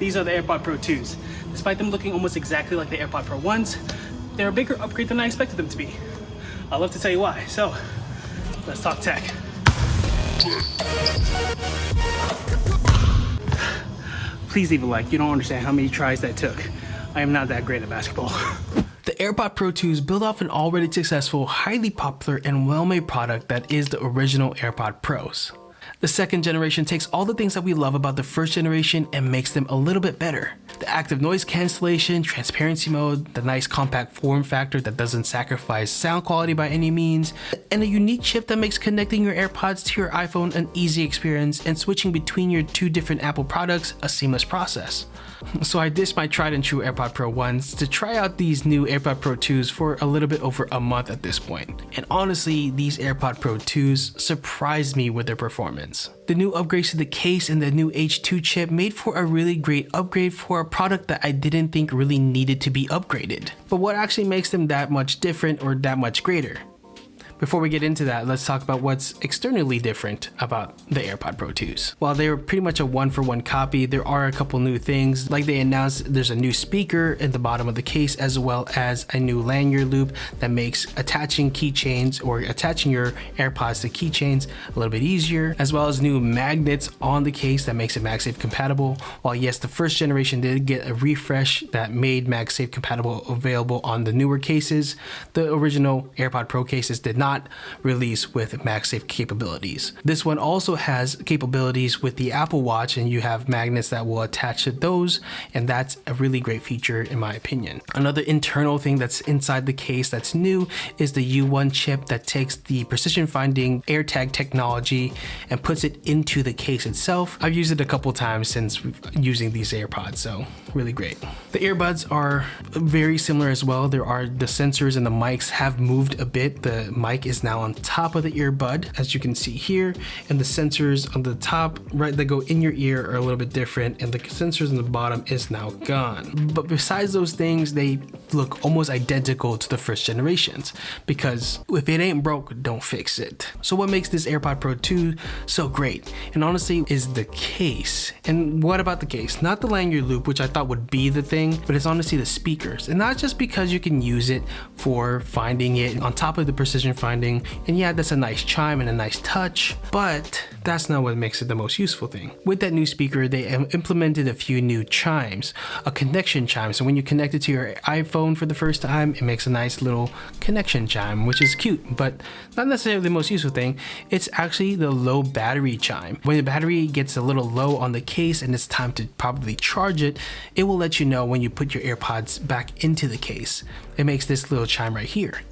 These are the AirPod Pro 2s. Despite them looking almost exactly like the AirPod Pro 1s, they're a bigger upgrade than I expected them to be. I'd love to tell you why, so let's talk tech. Please leave a like, you don't understand how many tries that took. I am not that great at basketball. The AirPod Pro 2s build off an already successful, highly popular, and well-made product that is the original AirPod Pros. The second generation takes all the things that we love about the first generation and makes them a little bit better. The active noise cancellation, transparency mode, the nice compact form factor that doesn't sacrifice sound quality by any means, and a unique chip that makes connecting your AirPods to your iPhone an easy experience and switching between your two different Apple products a seamless process. So I ditched my tried and true AirPod Pro 1s to try out these new AirPod Pro 2s for a little bit over a month at this point. And honestly, these AirPod Pro 2s surprised me with their performance. The new upgrades to the case and the new H2 chip made for a really great upgrade for a product that I didn't think really needed to be upgraded. But what actually makes them that much different or that much greater? Before we get into that, let's talk about what's externally different about the AirPod Pro 2s. While they were pretty much a one-for-one copy, there are a couple new things. Like they announced there's a new speaker at the bottom of the case, as well as a new lanyard loop that makes attaching keychains or attaching your AirPods to keychains a little bit easier, as well as new magnets on the case that makes it MagSafe compatible. While yes, the first generation did get a refresh that made MagSafe compatible available on the newer cases, the original AirPod Pro cases did not release with MagSafe capabilities. This one also has capabilities with the Apple Watch, and you have magnets that will attach to those, and that's a really great feature in my opinion. Another internal thing that's inside the case that's new is the U1 chip that takes the precision finding AirTag technology and puts it into the case itself. I've used it a couple times since using these AirPods, so really great. The earbuds are very similar as well. There are the sensors and the mics have moved a bit. The mic is now on top of the earbud, as you can see here, and the sensors on the top right that go in your ear are a little bit different, and the sensors on the bottom is now gone. But besides those things, they look almost identical to the first generations, because if it ain't broke, don't fix it. So what makes this AirPod Pro 2 so great, and honestly, is the case. And what about the case? Not the lanyard loop, which I thought would be the thing, but it's honestly the speakers. And not just because you can use it for finding it on top of the precision finding, and yeah, that's a nice chime and a nice touch, but that's not what makes it the most useful thing. With that new speaker, they implemented a few new chimes, a connection chime. So when you connect it to your iPhone for the first time, it makes a nice little connection chime, which is cute, but not necessarily the most useful thing. It's actually the low battery chime. When the battery gets a little low on the case and it's time to probably charge it, it will let you know when you put your AirPods back into the case. It makes this little chime right here.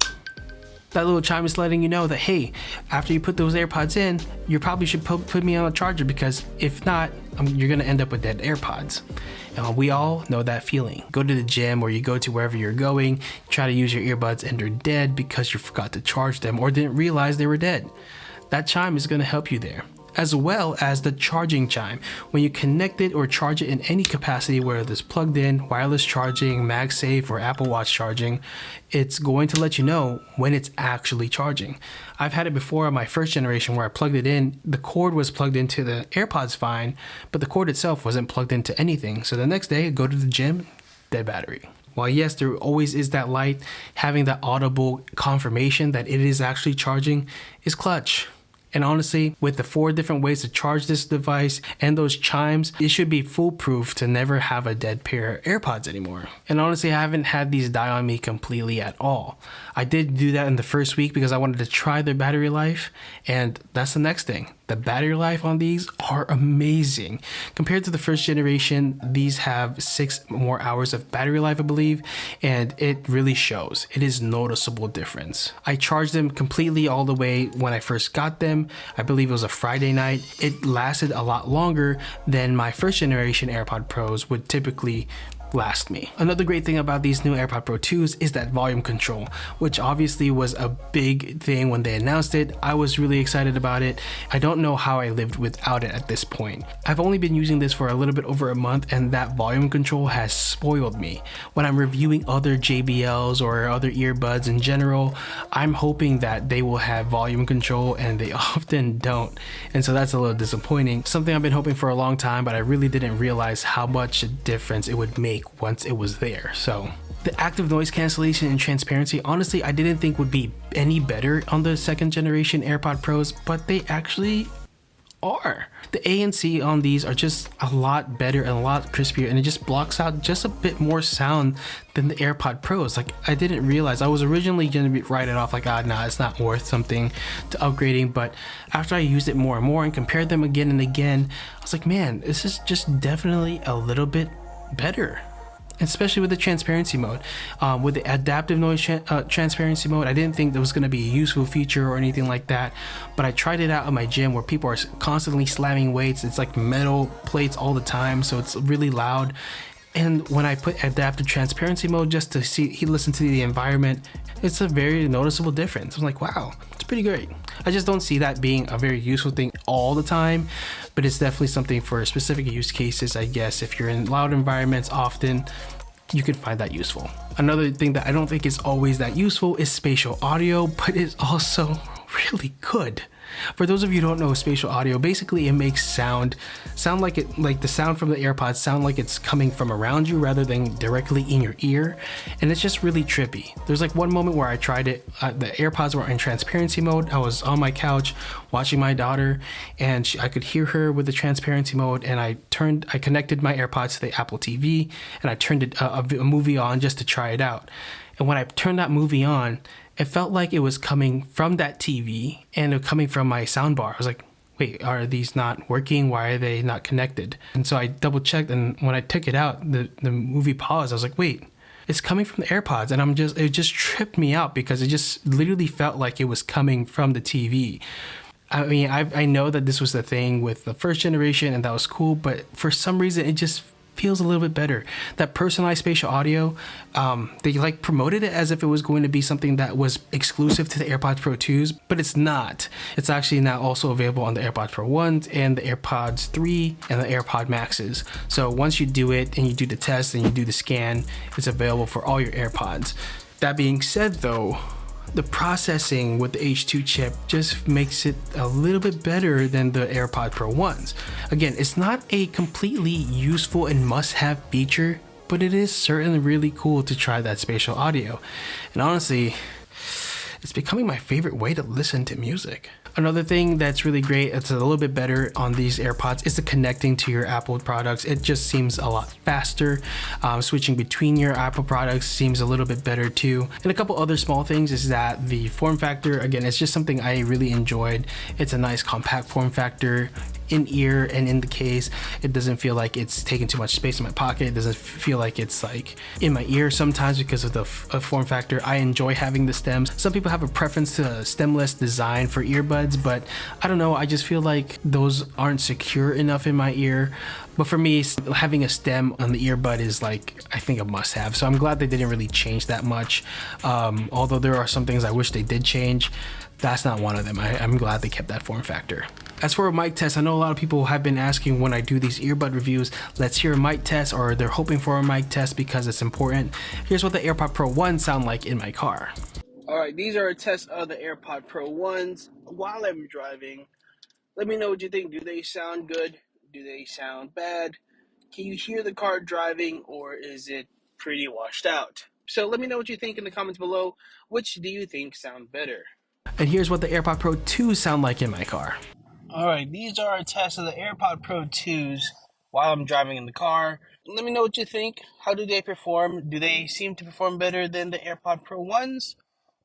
That little chime is letting you know that, hey, after you put those AirPods in, you probably should put me on a charger, because if not, you're gonna end up with dead AirPods. And we all know that feeling. Go to the gym or you go to wherever you're going, try to use your earbuds and they're dead because you forgot to charge them or didn't realize they were dead. That chime is gonna help you there. As well as the charging chime. When you connect it or charge it in any capacity, whether it's plugged in, wireless charging, MagSafe, or Apple Watch charging, it's going to let you know when it's actually charging. I've had it before on my first generation where I plugged it in, the cord was plugged into the AirPods fine, but the cord itself wasn't plugged into anything. So the next day, I go to the gym, dead battery. While yes, there always is that light, having that audible confirmation that it is actually charging is clutch. And honestly, with the 4 different ways to charge this device and those chimes, it should be foolproof to never have a dead pair of AirPods anymore. And honestly, I haven't had these die on me completely at all. I did do that in the first week because I wanted to try their battery life, and that's the next thing. The battery life on these are amazing. Compared to the first generation, these have 6 more hours of battery life, I believe, and it really shows. It is noticeable difference. I charged them completely all the way when I first got them. I believe it was a Friday night. It lasted a lot longer than my first generation AirPod Pros would typically last me. Another great thing about these new AirPod Pro 2s is that volume control, which obviously was a big thing when they announced it. I was really excited about it. I don't know how I lived without it at this point. I've only been using this for a little bit over a month, and that volume control has spoiled me. When I'm reviewing other JBLs or other earbuds in general, I'm hoping that they will have volume control, and they often don't. And so that's a little disappointing. Something I've been hoping for a long time, but I really didn't realize how much a difference it would make once it was there. So the active noise cancellation and transparency, honestly, I didn't think would be any better on the second generation AirPod Pros, but they actually are. The ANC on these are just a lot better and a lot crispier, and it just blocks out just a bit more sound than the AirPod Pros. Like, I didn't realize. I was originally gonna write it off like, nah, it's not worth something to upgrading, but after I used it more and more and compared them again and again, I was like, man, this is just definitely a little bit better. Especially with the transparency mode. With the adaptive noise transparency mode, I didn't think that was going to be a useful feature or anything like that, but I tried it out in my gym where people are constantly slamming weights. It's like metal plates all the time, so it's really loud. And when I put adaptive transparency mode just to listen to the environment, it's a very noticeable difference. I'm like, wow, it's pretty great. I just don't see that being a very useful thing all the time, but it's definitely something for specific use cases, I guess. If you're in loud environments often, you can find that useful. Another thing that I don't think is always that useful is spatial audio, but it's also really good. For those of you who don't know spatial audio, basically it makes sound like the sound from the AirPods sound like it's coming from around you rather than directly in your ear, and it's just really trippy. There's like one moment where I tried it, the AirPods were in transparency mode. I was on my couch watching my daughter, and I could hear her with the transparency mode, and I connected my AirPods to the Apple TV, and I turned a movie on just to try it out. And when I turned that movie on, it felt like it was coming from that TV and coming from my soundbar. I was like, wait, are these not working? Why are they not connected? And so I double checked, and when I took it out, the movie paused. I was like, wait, it's coming from the AirPods. And it just tripped me out because it just literally felt like it was coming from the TV. I mean, I know that this was the thing with the first generation and that was cool, but for some reason it just feels a little bit better. That personalized spatial audio, they like promoted it as if it was going to be something that was exclusive to the AirPods Pro 2s, but it's not. It's actually now also available on the AirPods Pro 1s and the AirPods 3 and the AirPod Maxes. So once you do it and you do the test and you do the scan, it's available for all your AirPods. That being said though, the processing with the H2 chip just makes it a little bit better than the AirPod Pro 1s. Again, it's not a completely useful and must-have feature, but it is certainly really cool to try that spatial audio. And honestly, it's becoming my favorite way to listen to music. Another thing that's really great, it's a little bit better on these AirPods, is the connecting to your Apple products. It just seems a lot faster. Switching between your Apple products seems a little bit better too. And a couple other small things is that the form factor, again, it's just something I really enjoyed. It's a nice compact form factor. In ear and in the case, it doesn't feel like it's taking too much space in my pocket. It doesn't feel like it's like in my ear sometimes because of the form factor. I enjoy having the stems. Some people have a preference to a stemless design for earbuds, but I don't know, I just feel like those aren't secure enough in my ear. But for me, having a stem on the earbud is like, I think, a must have. So I'm glad they didn't really change that much. Although there are some things I wish they did change, that's not one of them. I'm glad they kept that form factor. As for a mic test, I know a lot of people have been asking when I do these earbud reviews, let's hear a mic test, or they're hoping for a mic test because it's important. Here's what the AirPod Pro 1 sound like in my car. All right, these are a test of the AirPod Pro 1s while I'm driving. Let me know what you think. Do they sound good? Do they sound bad? Can you hear the car driving, or is it pretty washed out? So let me know what you think in the comments below. Which do you think sound better? And here's what the AirPod Pro 2 sound like in my car. Alright, these are a test of the AirPod Pro 2s while I'm driving in the car. Let me know what you think. How do they perform? Do they seem to perform better than the AirPod Pro 1s?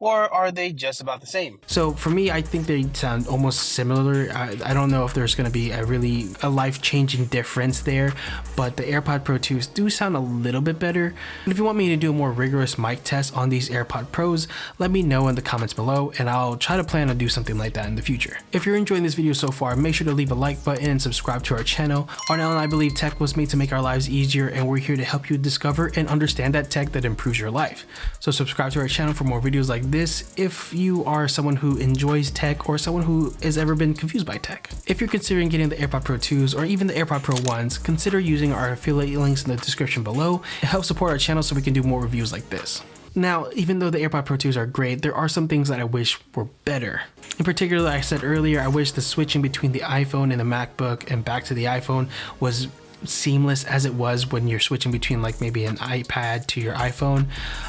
or are they just about the same? So for me, I think they sound almost similar. I don't know if there's going to be a life-changing difference there, but the AirPod Pro 2s do sound a little bit better. And if you want me to do a more rigorous mic test on these AirPod Pros, let me know in the comments below, and I'll try to plan to do something like that in the future. If you're enjoying this video so far, make sure to leave a like button and subscribe to our channel. Ardently and I believe tech was made to make our lives easier, and we're here to help you discover and understand that tech that improves your life. So subscribe to our channel for more videos like this if you are someone who enjoys tech or someone who has ever been confused by tech. If you're considering getting the AirPod Pro 2s or even the AirPod Pro 1s, consider using our affiliate links in the description below. It helps support our channel so we can do more reviews like this. Now, even though the AirPod Pro 2s are great, there are some things that I wish were better. In particular, like I said earlier, I wish the switching between the iPhone and the MacBook and back to the iPhone was seamless as it was when you're switching between like maybe an iPad to your iPhone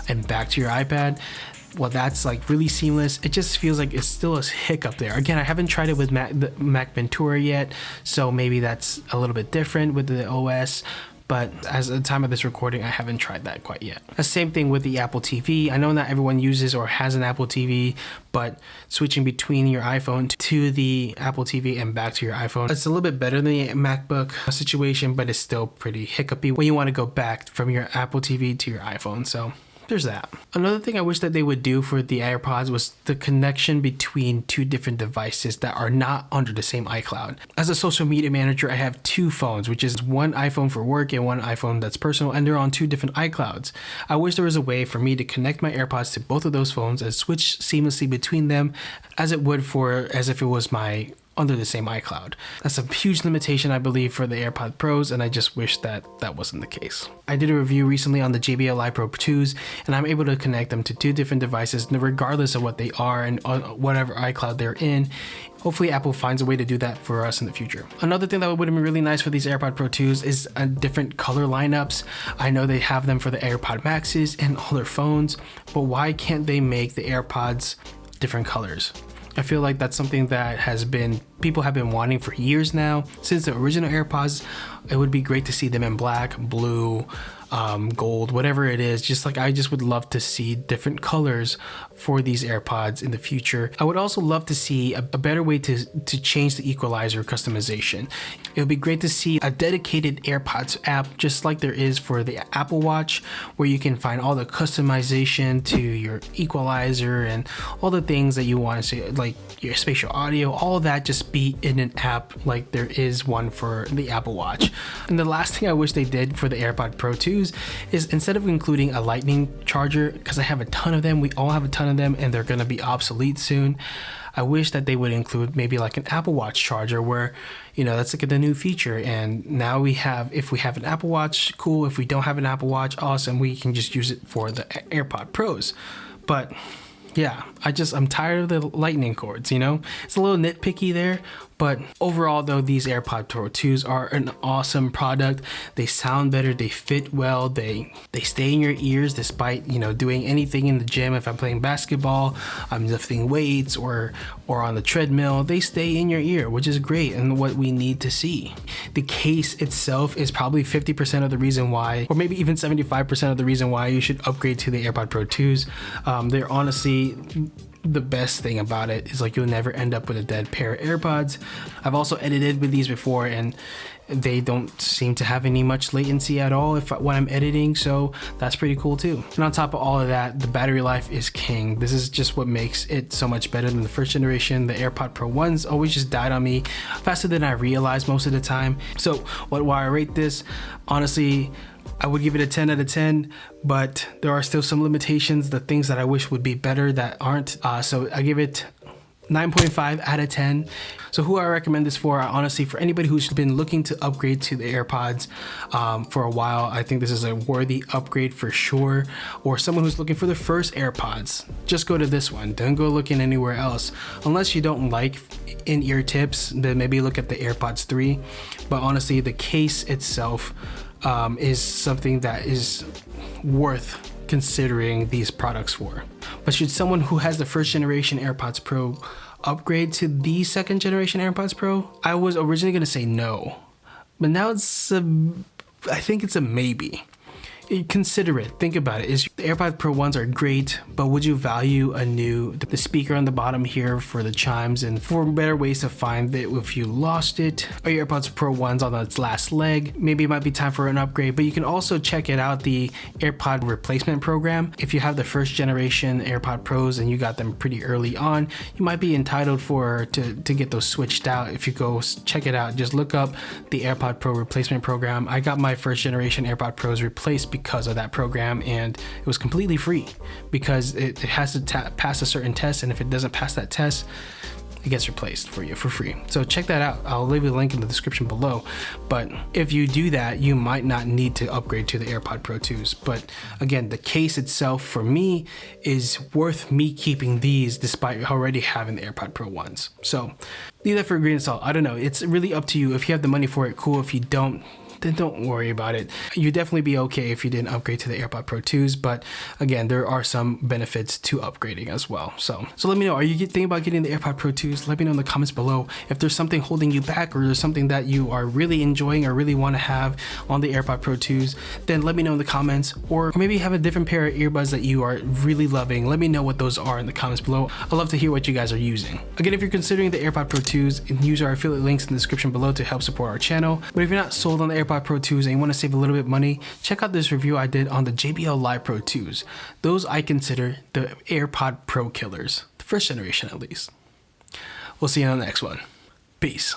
and back to your iPad. Well, that's like really seamless. It just feels like it's still a hiccup there. Again, I haven't tried it with the Mac Ventura yet, so maybe that's a little bit different with the OS. But as of the time of this recording, I haven't tried that quite yet. The same thing with the Apple TV. I know not everyone uses or has an Apple TV, but switching between your iPhone to the Apple TV and back to your iPhone, it's a little bit better than the MacBook situation, but it's still pretty hiccupy when you want to go back from your Apple TV to your iPhone. So there's that. Another thing I wish that they would do for the AirPods was the connection between two different devices that are not under the same iCloud. As a social media manager, I have two phones, which is one iPhone for work and one iPhone that's personal, and they're on two different iClouds. I wish there was a way for me to connect my AirPods to both of those phones and switch seamlessly between them as it would as if it was my under the same iCloud. That's a huge limitation, I believe, for the AirPod Pros, and I just wish that that wasn't the case. I did a review recently on the JBL Live Pro 2s, and I'm able to connect them to two different devices regardless of what they are and whatever iCloud they're in. Hopefully Apple finds a way to do that for us in the future. Another thing that would have been really nice for these AirPod Pro 2s is different color lineups. I know they have them for the AirPod Maxes and all their phones, but why can't they make the AirPods different colors? I feel like that's something that people have been wanting for years now. Since the original AirPods, it would be great to see them in black, blue, gold, whatever it is. I just would love to see different colors for these AirPods in the future. I would also love to see a better way to change the equalizer customization. It would be great to see a dedicated AirPods app, just like there is for the Apple Watch, where you can find all the customization to your equalizer and all the things that you want to see, like your spatial audio, all that just be in an app like there is one for the Apple Watch. And the last thing I wish they did for the AirPod Pro 2s is instead of including a lightning charger, because I have a ton of them, we all have a ton of them, and they're going to be obsolete soon. I wish that they would include maybe like an Apple Watch charger where, that's like the new feature. And now if we have an Apple Watch, cool. If we don't have an Apple Watch, awesome. We can just use it for the AirPod Pros. But yeah, I'm tired of the lightning cords, It's a little nitpicky there, but overall though, these AirPod Pro 2s are an awesome product. They sound better, they fit well, they stay in your ears despite, doing anything in the gym. If I'm playing basketball, I'm lifting weights or on the treadmill, they stay in your ear, which is great and what we need to see. The case itself is probably 50% of the reason why, or maybe even 75% of the reason why you should upgrade to the AirPod Pro 2s. They're honestly, the best thing about it is like you'll never end up with a dead pair of AirPods. I've also edited with these before and they don't seem to have any much latency at all when I'm editing, so that's pretty cool too. And on top of all of that, the battery life is king. This is just what makes it so much better than the first generation. The AirPod Pro 1s always just died on me faster than I realized most of the time. So why I rate this, honestly, I would give it a 10 out of 10, but there are still some limitations, the things that I wish would be better that aren't. So I give it 9.5 out of 10. So who I recommend this for, honestly, for anybody who's been looking to upgrade to the AirPods for a while, I think this is a worthy upgrade for sure. Or someone who's looking for the first AirPods, just go to this one. Don't go looking anywhere else. Unless you don't like in-ear tips, then maybe look at the AirPods 3. But honestly, the case itself is something that is worth considering these products for. But should someone who has the first generation AirPods Pro upgrade to the second generation AirPods Pro? I was originally going to say no, but now I think it's a maybe. consider it. Think about it. The AirPods Pro 1s are great, but would you value the speaker on the bottom here for the chimes and for better ways to find it if you lost it? Are your AirPods Pro 1s on its last leg? Maybe it might be time for an upgrade, but you can also check it out, the AirPod replacement program. If you have the first generation AirPod Pros and you got them pretty early on, you might be entitled to get those switched out. If you go check it out, just look up the AirPod Pro replacement program. I got my first generation AirPod Pros replaced because of that program, and it was completely free because it has to pass a certain test, and if it doesn't pass that test, it gets replaced for you for free. So check that out. I'll leave a link in the description below. But if you do that, you might not need to upgrade to the AirPod Pro 2s. But again, the case itself for me is worth me keeping these despite already having the AirPod Pro 1s. So leave that for a grain of salt. I don't know. It's really up to you. If you have the money for it, cool. If you don't, then don't worry about it. You'd definitely be okay if you didn't upgrade to the AirPod Pro 2s, but again, there are some benefits to upgrading as well. So let me know, are you thinking about getting the AirPod Pro 2s? Let me know in the comments below. If there's something holding you back, or there's something that you are really enjoying or really want to have on the AirPod Pro 2s, then let me know in the comments. Or maybe you have a different pair of earbuds that you are really loving. Let me know what those are in the comments below. I'd love to hear what you guys are using. Again, if you're considering the AirPod Pro 2s, use our affiliate links in the description below to help support our channel. But if you're not sold on the AirPod Pro 2s and you want to save a little bit of money, check out this review I did on the JBL Live Pro 2s. Those I consider the AirPod Pro killers, the first generation at least. We'll see you on the next one. Peace.